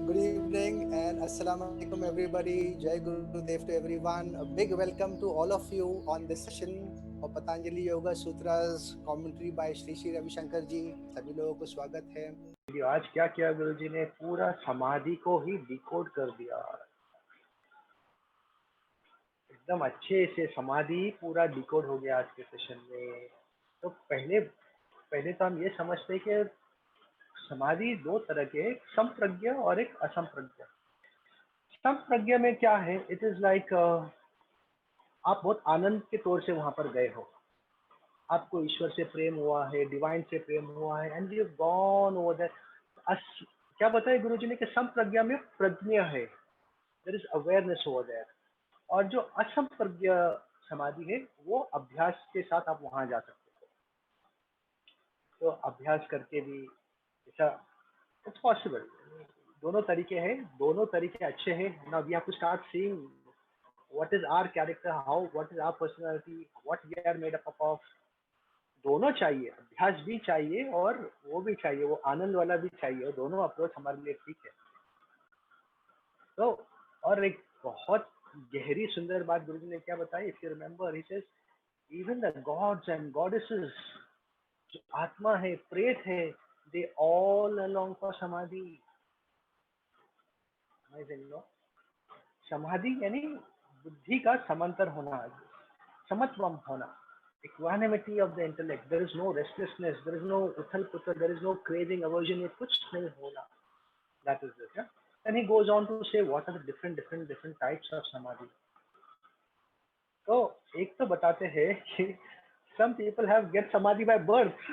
Good evening and Assalamu alaikum everybody. Jai Gurudev to everyone. A big welcome to all of you on this session of Patanjali Yoga Sutras commentary by Shri Shri Ravi Shankar जी. सभी लोगों को स्वागत है. आज क्या किया गुरुजी ने, पूरा समाधि को ही डिकोड कर दिया. एकदम अच्छे से समाधि पूरा डिकोड हो गया आज के सेशन में. तो पहले तो हम ये समझते हैं कि समाधि दो तरह के, एक संप्रज्ञ और एक असंप्रज्ञ. संप्रज्ञ में क्या है, इट इज लाइक आप बहुत आनंद के तौर से वहां पर गए हो, आपको ईश्वर से प्रेम हुआ है, डिवाइन से प्रेम हुआ है, and you gone over that. क्या बताया गुरुजी ने कि संप्रज्ञा में प्रज्ञा है, there is awareness over there. और जो असंप्रज्ञ समाधि है वो अभ्यास के साथ आप वहां जा सकते हो. तो अभ्यास करके भी ऐसा इट्स पॉसिबल. दोनों तरीके हैं, दोनों तरीके अच्छे हैं. Now we have to start seeing what is our character, how what is our personality, what we are made up of. दोनों चाहिए, अभ्यास भी चाहिए और वो भी चाहिए, वो आनंद वाला भी चाहिए. दोनों अप्रोच हमारे लिए ठीक है. तो और एक बहुत गहरी सुंदर बात गुरुजी ने क्या बताई, if you remember, he says even the gods and goddesses, जो आत्मा है, प्रेत है, दे ऑल अलोंग फॉर समाधि. समाधि यानी बुद्धि का समांतर होना, समत्वम होना, equanimity of the intellect. There is no restlessness, there is no uthal puthal, there is no craving, aversion, ये कुछ नहीं होना. That is it. Yeah? And he goes on to say what are the different types of samadhi. तो एक तो बताते हैं कि some people have get samadhi by birth.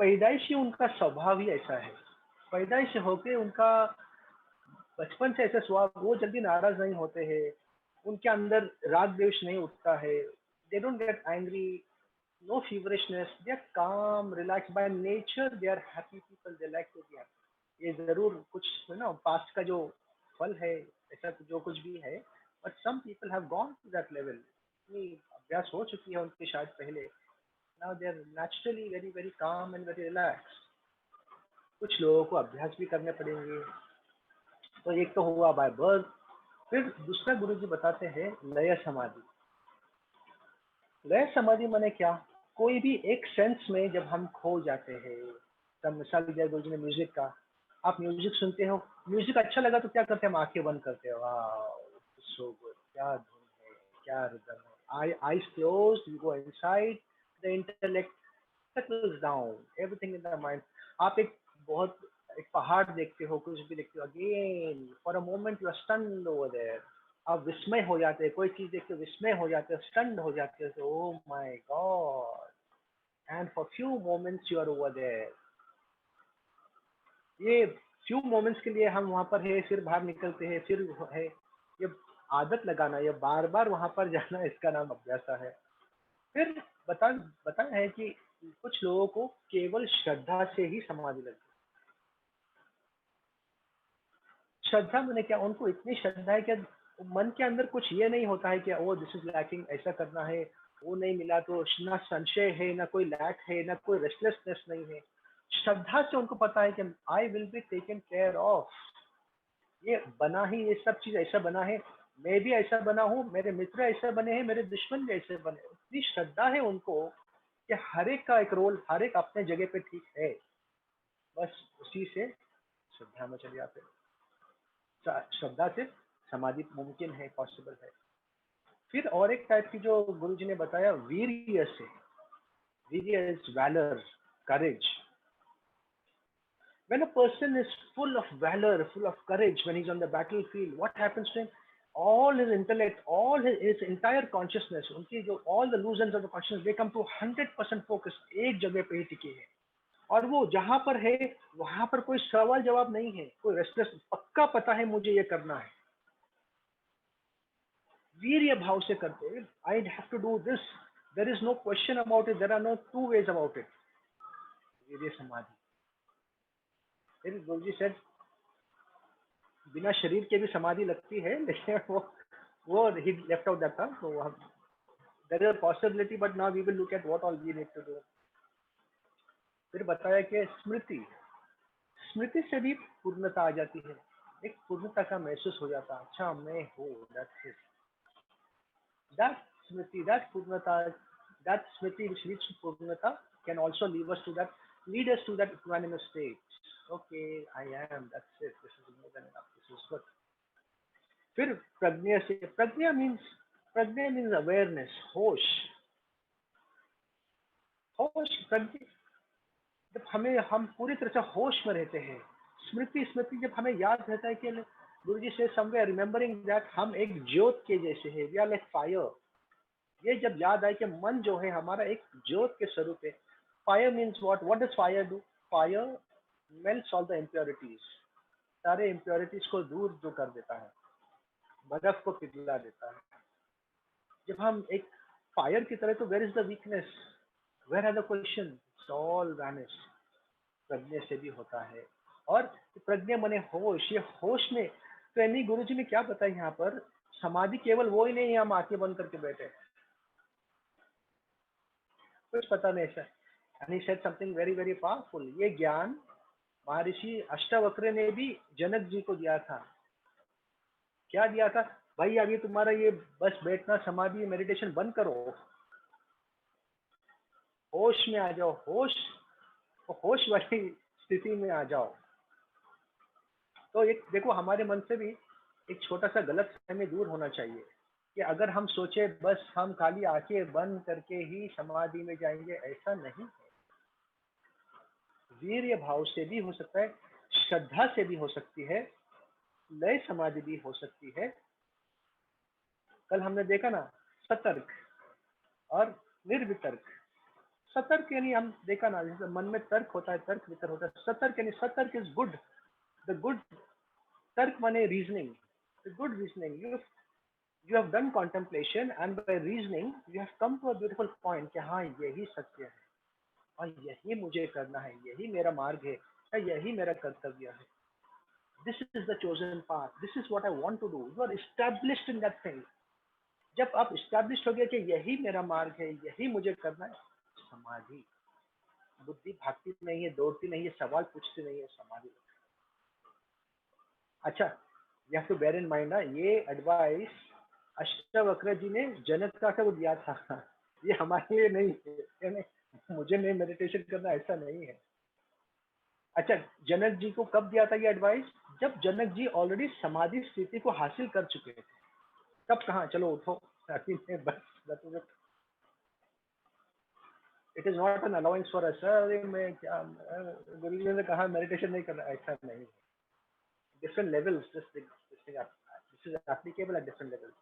पैदाइशी उनका स्वभाव ही ऐसा है, पैदाइश होके उनका बचपन से ऐसा स्वभाव, वो जल्दी नाराज नहीं होते हैं, उनके अंदर राग द्वेष नहीं उठता है, they don't get angry, no feverishness, they are calm, relax by nature, they are happy people, they like to be happy. ये जरूर कुछ ना पास्ट का जो फल है, ऐसा जो कुछ भी है, but some people have gone to that level. अभ्यास हो चुकी है उनके शायद पहले. Now they are naturally very very calm and very relax. कुछ लोगों को अभ्यास भी करने पड़ेंगे. तो एक तो हुआ बाय बर्थ. फिर दूसरा गुरुजी बताते हैं लय समाधि. लय समाधि माने क्या, कोई भी एक सेंस में जब हम खो जाते हैं. तब मिसाल दिया गुरुजी ने म्यूजिक का, आप म्यूजिक सुनते हो, म्यूजिक अच्छा लगा तो क्या करते हैं, हम आंखें बंद करते हो, सो गुड, क्या धुन है, क्या रिदम है, eyes closed, you go inside, the intellect settles down, everything in the mind. आप एक पहाड़ देखते हो, कुछ भी देखते हो, again for a moment you are stunned over there. आप विस्मय हो जाते हैं, कोई चीज देखते हो विस्मय हो जाते हो, स्टन्ड हो जाते हो, oh my God, and for few moments you are over there. ये फ्यू मोमेंट्स के लिए हम वहां पर है, फिर बाहर निकलते हैं, फिर है. ये आदत लगाना, ये बार बार वहां पर जाना, इसका नाम अभ्यास है. फिर बता है कि कुछ लोगों को केवल श्रद्धा से ही समाधि लगती है. श्रद्धा मैंने क्या, उनको इतनी श्रद्धा है कि मन के अंदर कुछ ये नहीं होता है कि ओ दिस इज लैकिंग, ऐसा करना है, वो नहीं मिला तो ना संशय है, ना कोई लैक है, ना कोई रेस्टलेसनेस नहीं है. श्रद्धा से उनको पता है कि I will be taken care of. ये बना ही, ये सब चीज ऐसा बना है, मैं भी ऐसा बना हूँ, मेरे मित्र ऐसे बने हैं, मेरे दुश्मन भी ऐसे बने. इतनी श्रद्धा है उनको कि हर एक का एक रोल, हर एक अपने जगह पे ठीक है. बस उसी से श्रद्धा में चले जाते हैं. श्रद्धा से समाधि मुमकिन है, पॉसिबल है. फिर और एक टाइप की जो गुरुजी ने बताया, वीर्य से. Virya is valour, courage. When a person is full of valor, full of courage, when he's on the battlefield, what happens to him? All his intellect, all his entire consciousness, उनकी जो all the loose ends of the consciousness, they come to 100% focus, एक जगह पे ही टिके हैं. और वो जहां पर है वहां पर कोई सवाल जवाब नहीं है, कोई रेस्टलेस, पक्का पता है मुझे ये करना है. वीर्य भाव से करते हैं, I have to do this, there is no question about it, there are no two ways about it. वीर्य समाधि. फिर गुरुजी सेड बिना शरीर के भी समाधि लगती है, लेकिन वो ही लेफ्ट आउट दैट था. तो there is a possibility, but now we will look at what all we need to do. फिर बताया कि स्मृति. स्मृति से भी पूर्णता आ जाती है, एक पूर्णता का महसूस हो जाता है, अच्छा मैं हूँ, that's it. That smriti, that purnata, that smriti which leads to purnata can also lead us to that equanimous state. Okay, I am. That's it. This is more than enough. This is good. फिर प्रज्ञा से, प्रज्ञा means awareness, होश। होश प्रज्ञा, जब हम पूरी तरह से होश में रहते हैं। स्मृति स्मृति जब हमें याद रहता है कि गुरु जी से समवेयर रिमेम्बरिंग दैट हम एक ज्योत के जैसे हैं, वी आर लाइक फायर। ये जब याद आए कि मन जो है हमारा एक ज्योत के स्वरूप है। Fire means what does fire do? Fire melts all the impurities, सारे इम्प्योरिटीज को दूर जो कर देता है, बर्फ को पिघला देता है। जब हम एक फायर की तरह, तो where is the weakness, where are the question, it's all vanish. प्रज्ञा से भी होता है। और प्रज्ञा मने होश, ये होश में तो यानी गुरु जी ने क्या बताया यहाँ पर, समाधि केवल वो ही नहीं है हम आंखें बंद करके बैठे, कुछ पता नहीं sir. And he said something very very powerful. ये ज्ञान महर्षि अष्टावक्र ने भी जनक जी को दिया था। क्या दिया था? भाई अभी तुम्हारा ये बस बैठना समाधि मेडिटेशन बंद करो, होश में आ जाओ, होश वाली स्थिति में आ जाओ। तो एक देखो, हमारे मन से भी एक छोटा सा गलत फहमी दूर होना चाहिए कि अगर हम सोचे बस हम खाली आंखें बंद करके ही समाधि में जाएंगे, ऐसा नहीं है। वीर्य भाव से भी हो सकता है, श्रद्धा से भी हो सकती है, लय समाधि भी हो सकती है। कल हमने देखा ना, सतर्क और निर्वितर्क। सतर्क यानी हम देखा ना, जैसे मन में तर्क होता है, तर्क वितर्क होता है। सतर्क यानी सतर्क इज गुड, द गुड। तर्क माने reasoning, the good reasoning. You have done contemplation and by reasoning you have come to a beautiful point कि हाँ यही सत्य है और यही मुझे करना है, यही मेरा मार्ग है, यही मेरा कर्तव्य है। This is the chosen path, this is what I want to do. You are established in that thing. जब आप established हो गया कि यही मेरा मार्ग है, यही मुझे करना है, समाधि। बुद्धि भागती नहीं है, दौड़ती नहीं है, सवाल पूछती नहीं है, समाधि। अच्छा, you have to bear in mind ना, ये एडवाइस अष्टावक्र जी ने जनक को दिया था, ये हमारे लिए नहीं है। मुझे नहीं मेडिटेशन करना, ऐसा नहीं है। अच्छा, जनक जी को कब दिया था ये एडवाइस? जब जनक जी ऑलरेडी समाधि स्थिति को हासिल कर चुके थे। तब कहा चलो उठो, बस it is not an allowance for us. मैं क्या, गुरु जी ने कहा मेडिटेशन नहीं करना, ऐसा नहीं। Different levels, this is applicable at different levels.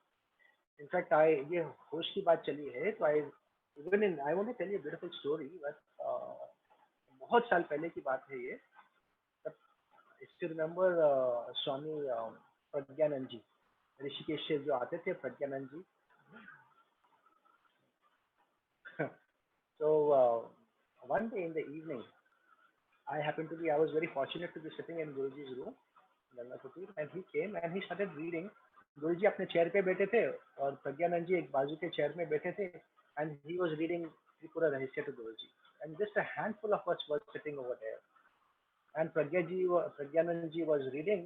In fact ये होश की बात चली है, तो I want to tell you beautiful story. बहुत साल पहले की बात है ये। If you remember Swami Pragyanand ji, Rishikesh से जो आते थे, प्रज्ञानंद जी। So one day in the evening, I was very fortunate to be sitting in Guruji's room, Ganga Kutir, and he came and he started reading. गुरुजी अपने चेयर पे बैठे थे और प्रज्ञानंद जी एक बाजू के चेयर में बैठे थे, and he was reading Tripura रहस्य to Guruji, and just a handful of us was sitting over there, and Pragyanand ji was reading,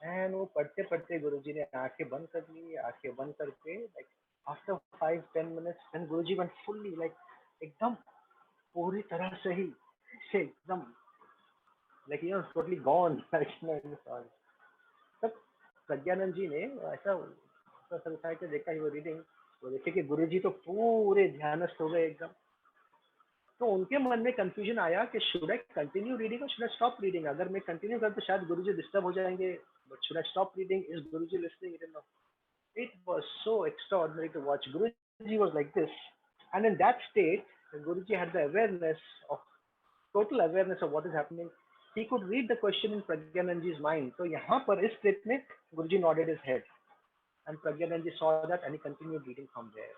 and वो पढ़ते पढ़ते गुरुजी ने आंखें बंद कर ली। आंखें बंद करके like after 5-10 minutes, and Guruji went fully like एकदम पूरी तरह से ही से एकदम like totally gone like तब प्रज्ञानंद जी ने ऐसा सर उठा के देखा, ही वो रीडिंग, तो देखे कि गुरुजी तो पूरे ध्यानस्थ हो गए एकदम। तो उनके मन में कंफ्यूजन आया कि शुड आई कंटिन्यू रीडिंग और शुड आई स्टॉप रीडिंग। अगर मैं कंटिन्यू करूं तो शायद गुरुजी डिस्टर्ब हो जाएंगे, but should I stop reading, is Guruji listening? It was so extraordinary to watch. Guruji was like this, and in that state Guruji had the awareness of, total awareness of what is happening. He could read the question in Pragyananji's mind. So यहाँ पर इस state में गुरुजी nodded his head, and Pragyananji saw that and he continued reading from there.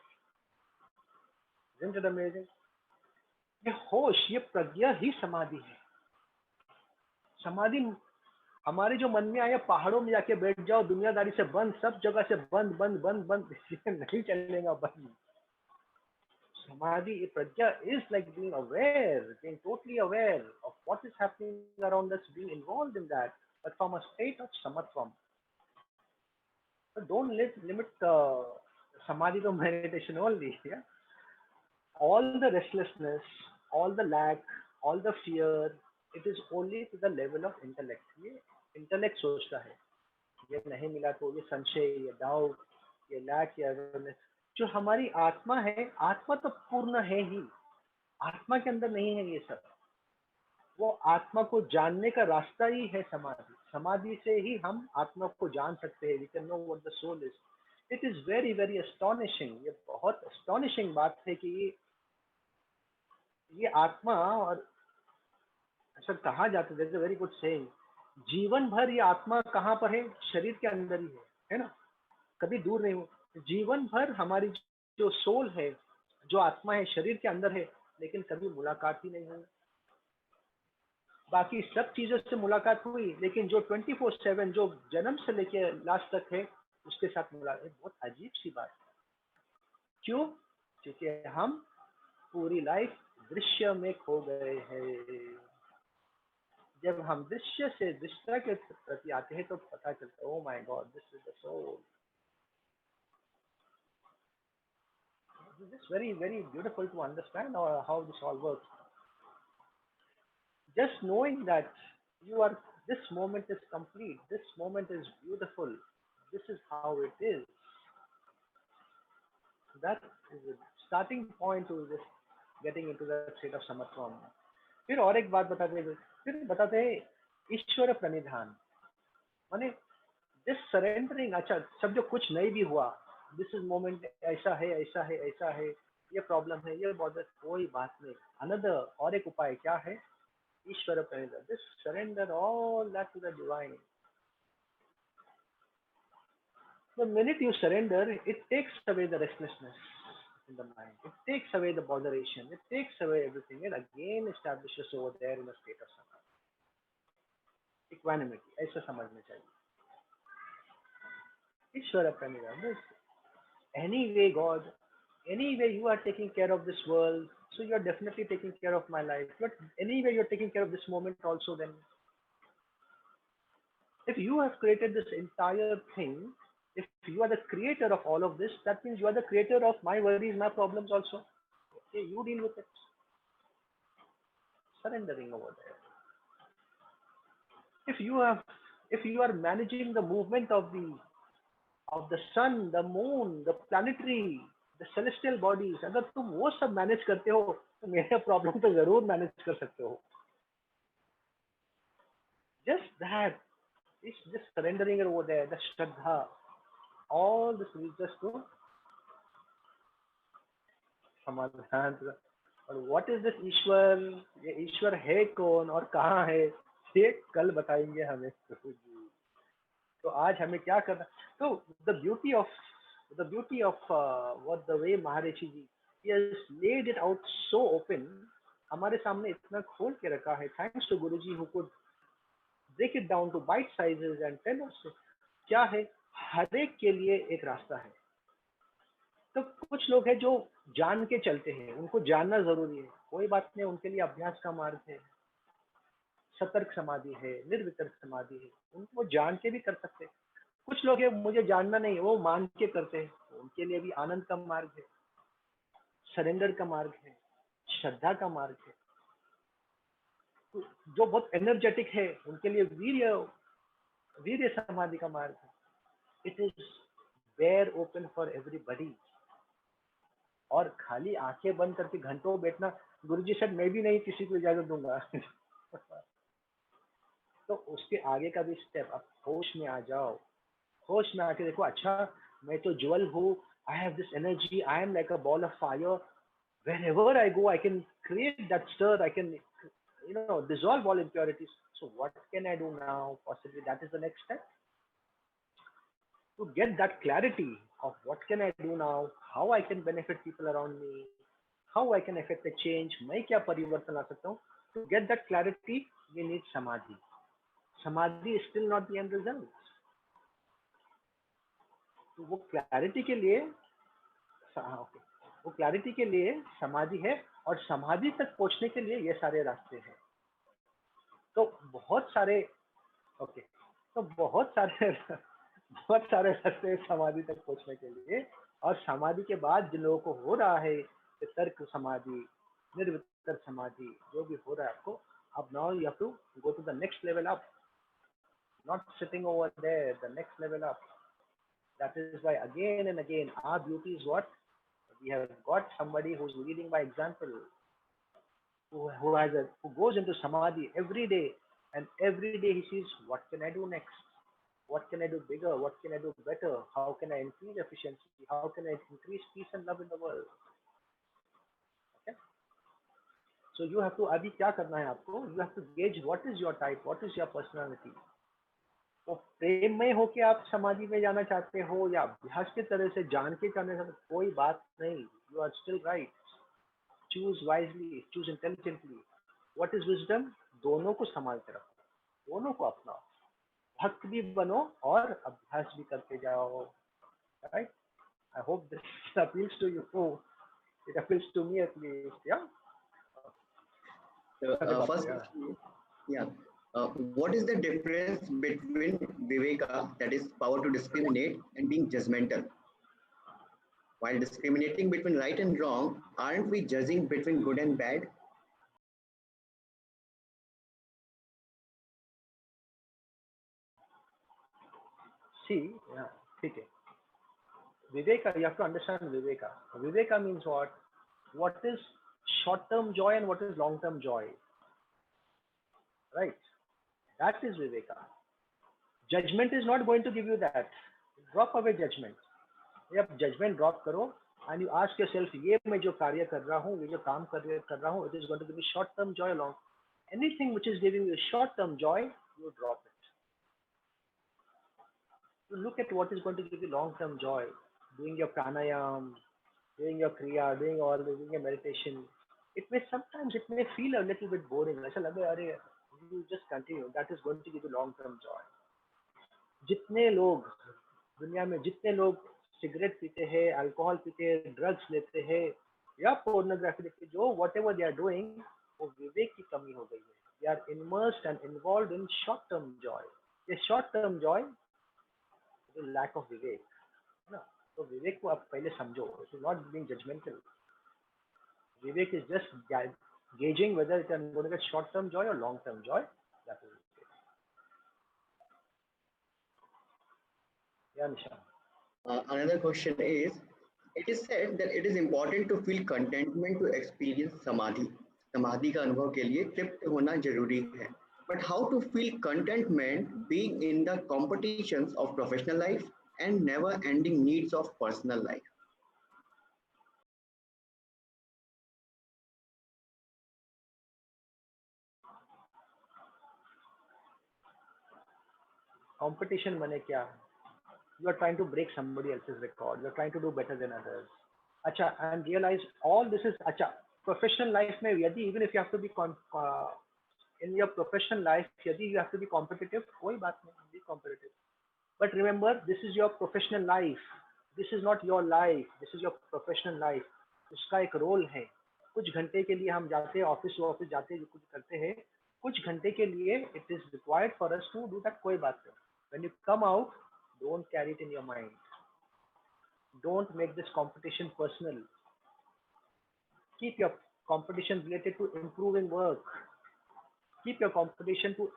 Isn't it amazing? ये होश, ये प्रज्ञा ही समाधि है। समाधि हमारे जो मन में आया, पहाड़ों में जाके बैठ जाओ, दुनियादारी से बंद, सब जगह से बंद बंद बंद बंद, नहीं चलेगा बंद। Samadhi, prajna is like being aware, being totally aware of what is happening around us, being involved in that, but from a state of samatvam. So don't limit samadhi to meditation only. Yeah? All the restlessness, all the lack, all the fear, it is only to the level of intellect. ये intellect सोचता है ये नहीं मिला तो ये संशय, ये डाउट, ये लैक, ये अवेयरनेस. जो हमारी आत्मा है, आत्मा तो पूर्ण है ही, आत्मा के अंदर नहीं है ये सब. वो आत्मा को जानने का रास्ता ही है समाधि. समाधि से ही हम आत्मा को जान सकते हैं. We can know what the soul is. It is very very astonishing. ये बहुत एस्टोनिशिंग बात है कि ये आत्मा, और ऐसा कहा जाता है, वेरी गुड सेइंग, जीवन भर ये आत्मा कहाँ पर है? शरीर के अंदर ही है ना, कभी दूर नहीं हो. जीवन भर हमारी जो सोल है, जो आत्मा है, शरीर के अंदर है, लेकिन कभी मुलाकात ही नहीं हुई. बाकी सब चीजों से मुलाकात हुई, लेकिन जो 24/7 जो जन्म से लेके लास्ट तक है, उसके साथ मुलाकात. बहुत अजीब सी बात है. क्यों? क्योंकि हम पूरी लाइफ दृश्य में खो गए हैं. जब हम दृश्य से दृश्यता के प्रति आते हैं तो पता चलता है, oh my God, this is the soul. This is very very beautiful to understand how this all works. Just knowing that you are, this moment is complete, this moment is beautiful, this is how it is, that is the starting point to this getting into the state of samatvam. फिर और एक बात बताते हैं ईश्वर प्रणिधान, माने this surrendering. अच्छा, सब जो कुछ नहीं भी हुआ, दिस इज मोमेंट, ऐसा है ऐसा है ऐसा है, ये प्रॉब्लम है, ये बॉर्डर, कोई बात नहीं. अनदर, और एक उपाय क्या है? ईश्वर प्रणिधान. This surrender all that to the divine. The minute you surrender, it takes away the restlessness in the mind. It takes away the botheration. It takes away everything. It again establishes over there in a state of samadhi. Equanimity. ऐसा समझना चाहिए. ईश्वर प्रणिधान. Anyway, God, anyway you are taking care of this world, so you are definitely taking care of my life. But anyway you are taking care of this moment also. Then, if you have created this entire thing, if you are the creator of all of this, that means you are the creator of my worries, my problems also. Okay, you deal with it. Surrendering over there. If you are managing the movement of the sun, the moon, the planetary, the celestial bodies, अगर तुम वो सब manage करते हो तो मेरा problem तो जरूर मैनेज कर सकते हो. Just that, it's just surrendering it over there, the shraddha, all this is just to समाधान. और व्हाट इज दिस ईश्वर? ये ईश्वर है कौन और कहाँ है, ये कल बताएंगे हमें. तो आज हमें क्या करना? तो the beauty of what the way Maharshi ji he has laid it out so open, हमारे सामने इतना खोल के रखा है. Thanks to Guruji who could break it down to bite sizes and tell us क्या है. हर एक के लिए एक रास्ता है. तो कुछ लोग हैं जो जान के चलते हैं, उनको जानना जरूरी है, कोई बात नहीं, उनके लिए अभ्यास का मार्ग है, सतर्क समाधि है, निर्वितर्क समाधि है, उनको जान के भी कर सकते हैं. कुछ लोग हैं मुझे जानना नहीं, वो मान के करते हैं, उनके लिए भी आनंद का मार्ग है, सरेंडर का मार्ग है, श्रद्धा का मार्ग है. जो बहुत एनर्जेटिक है उनके लिए वीर्य समाधि का मार्ग है. It is where open for everybody. और खाली आंखें बंद करके घंटों बैठना, गुरुजी सर मैं भी नहीं किसी को इजाजत दूंगा. तो उसके आगे का भी स्टेप, अब होश में आ जाओ, होश में आके देखो, अच्छा मैं तो ज्वल हूँ, I have this energy, I am like a ball of fire, wherever I go I can create that stir, I can dissolve all impurities. So what can I do now? Possibly that is the next step, to get that clarity of what can I do now, how I can benefit people around me, how I can affect a change, मैं क्या परिवर्तन ला सकता हूँ. To get that clarity we need samadhi. Samadhi is still not the end result. तो वो clarity के लिए, वो क्लैरिटी के लिए समाधि है, और समाधि तक पहुंचने के लिए ये सारे रास्ते हैं. तो बहुत सारे, ओके, तो बहुत सारे बहुत सारे रास्ते हैं समाधि तक पहुंचने के लिए। और समाधि के बाद जिन लोगों को हो रहा है ये तर्क समाधि, निर्वितर समाधि, जो भी हो रहा है आपको, अब now you have to go to the next level up, not sitting over there, the next level up. That is why again and again our beauty is what we have got somebody who's leading by example, who goes into samadhi every day, and every day he sees what can I do next, what can I do bigger, what can I do better, how can I increase efficiency, how can I increase peace and love in the world. Okay, so you have to, अभी क्या करना है आपको, you have to gauge what is your type, what is your personality. तो प्रेम में होके आप समाधि में जाना चाहते हो या अभ्यास की तरह से जान के करने से कोई बात नहीं, you are still right. Choose wisely, choose intelligently. What is wisdom? दोनों को संभाल के रखो, दोनों को अपनाओ, भक्त भी बनो और अभ्यास भी करते जाओ. Right? I hope this appeals to you. It appeals to me at least. Yeah. First question is, yeah, what is the difference between viveka, that is power to discriminate, and being judgmental? While discriminating between right and wrong, aren't we judging between good and bad? See, yeah, ठीक है. Viveka, you have to understand Viveka. Viveka means what? What is short-term joy and what is long-term joy? Right? That is Viveka. Judgment is not going to give you that. Drop away judgment. जब judgment drop करो and you ask yourself, ये मैं जो कार्य कर रहा हूँ, ये जो काम कर रहा हूँ, it is going to give me short-term joy. Long, anything which is giving you short-term joy, you drop it. You look at what is going to give you long-term joy. Doing your pranayam, doing your kriya, doing your meditation. It may feel a little bit boring. ऐसा लगे अरे you just continue. That is going to give you long-term joy. जितने लोग दुनिया में, जितने लोग cigarette पीते हैं, अल्कोहल पीते हैं, ड्रग्स लेते हैं या पोर्नोग्राफी देखते, जो whatever they are doing, वो विवेक की कमी हो गई है. They are immersed and involved in short-term joy. ये short-term joy, lack of विवेक, है ना? तो विवेक को आप पहले समझो. It is not being judgmental. Vivek is just gauging whether it is going to get short-term joy or long-term joy. That is it. Yeah, Nishan. Another question is, it is said that it is important to feel contentment to experience samadhi. समाधि का अनुभव के लिए तृप्त होना जरूरी है. But how to feel contentment being in the competitions of professional life and never-ending needs of personal life? Competition माने क्या? You are trying to break somebody else's record. You are trying to do better than others. अच्छा, and realize all this is अच्छा. Professional life में यदि even if you have to be in your professional life, यदि you have to be competitive, कोई बात नहीं, be competitive. But remember, this is your professional life. This is not your life. This is your professional life. उसका एक role है. कुछ घंटे के लिए हम जाते हैं ऑफिस जाते हैं, कुछ करते हैं. कुछ घंटे के लिए it is required for us to do that. कोई बात नहीं. When you come out, don't carry it in your mind. Don't make this competition personal. Keep your competition related to improving work. Keep your competition to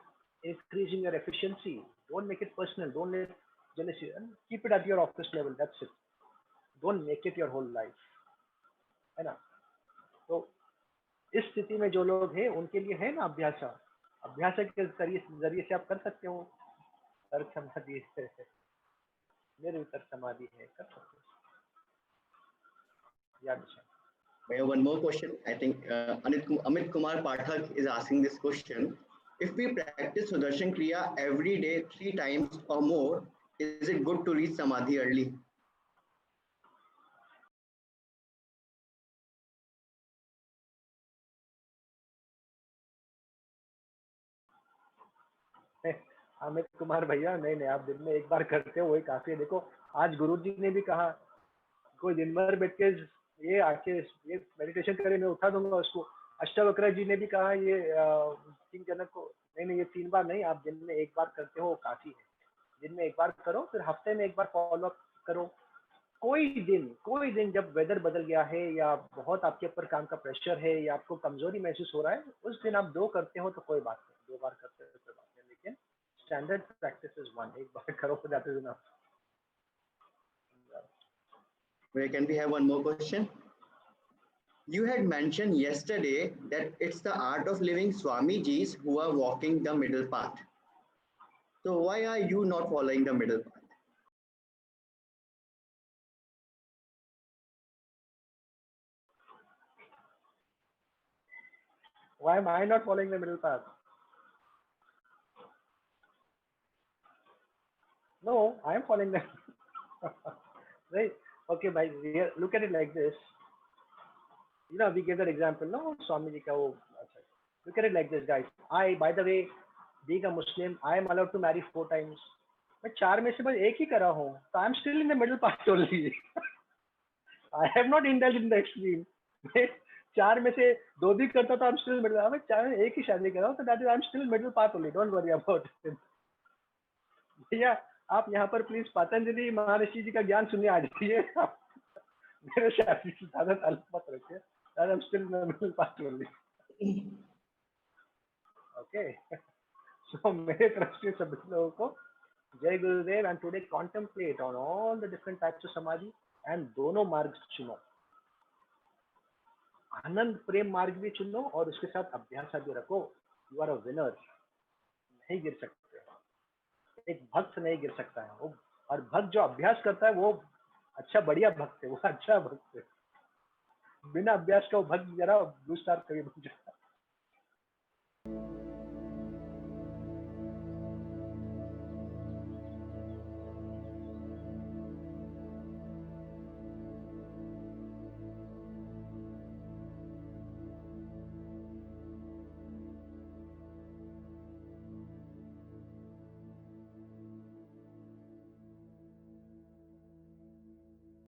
increasing your efficiency. Don't make it personal. Don't let jealousy. Keep it at your office level. That's it. Don't make it your whole life. है ना? तो इस स्थिति में जो लोग हैं उनके लिए है ना अभ्यास. अभ्यास के जरिए से आप कर सकते हो. तर्क समाधि है, निर्वितर समाधि है, कर सकते हो. याद है. I have one more question. I think Amit Kumar Pathak is asking this question. If we practice Sudarshan Kriya every day 3 times or more, is it good to reach Samadhi early? Amit Kumar भैया, नहीं, आप दिन में एक बार करते हो वही काफी है. देखो आज गुरुजी ने भी कहा कोई दिन भर बैठ के ये आके ये मेडिटेशन करे, मैं उठा दूंगा उसको. अष्टावक्र जी ने भी कहा ये किंग जनक को नहीं नहीं, ये 3 बार नहीं, आप दिन में 1 बार करते हो वो काफी है। दिन में 1 बार करो, फिर हफ्ते में 1 बार फॉलो अप करो। कोई दिन जब वेदर बदल गया है या बहुत आपके ऊपर काम का प्रेशर है या आपको कमजोरी महसूस हो रहा है, उस दिन आप 2 करते हो तो कोई बात नहीं, 2 बार करते हो तो कोई बात नहीं, लेकिन स्टैंडर्ड प्रैक्टिस इज 1, 1 बार करो तो that is enough. Where can we have one more question? You had mentioned yesterday that it's the art of living Swamijis who are walking the middle path. So why are you not following the middle path? Why am I not following the middle path? No, I am following the right. Okay, by look at it like this. You know, we gave that example, no, Swami ji ka wo. Look at it like this, guys. By the way, being a Muslim, I am allowed to marry 4 times. मैं 4 में से बस 1 ही करा हूँ, so I am still in the middle path only. I have not indulged in the extreme. मैं 4 में से 2 भी करता तो I am still in the middle. मैं 4 में 1 ही शादी करा हूँ, so that is I am still in middle path only. Don't worry about it. भैया, आप यहाँ पर प्लीज पतंजलि महर्षि जी का ज्ञान सुनने आ जाइए। मेरे शादी से ज्यादा ताल्लुक मत रखिए। I am still in the middle path only. Okay. So मेरे तरफ से सभी लोगों को जय गुरुदेव, and today contemplate on all the different types of samadhi and दोनों मार्ग चुनो। आनंद प्रेम मार्ग भी चुनो और उसके साथ अभ्यास भी रखो। You are a winner. नहीं गिर सकते, एक भक्त नहीं गिर सकता है वो, और भक्त जो अभ्यास करता है वो अच्छा बढ़िया भक्त है, वो अच्छा भक्त है। बिना अभ्यास का वो भक्त जरा ब्लू स्टार कभी बन जाता है।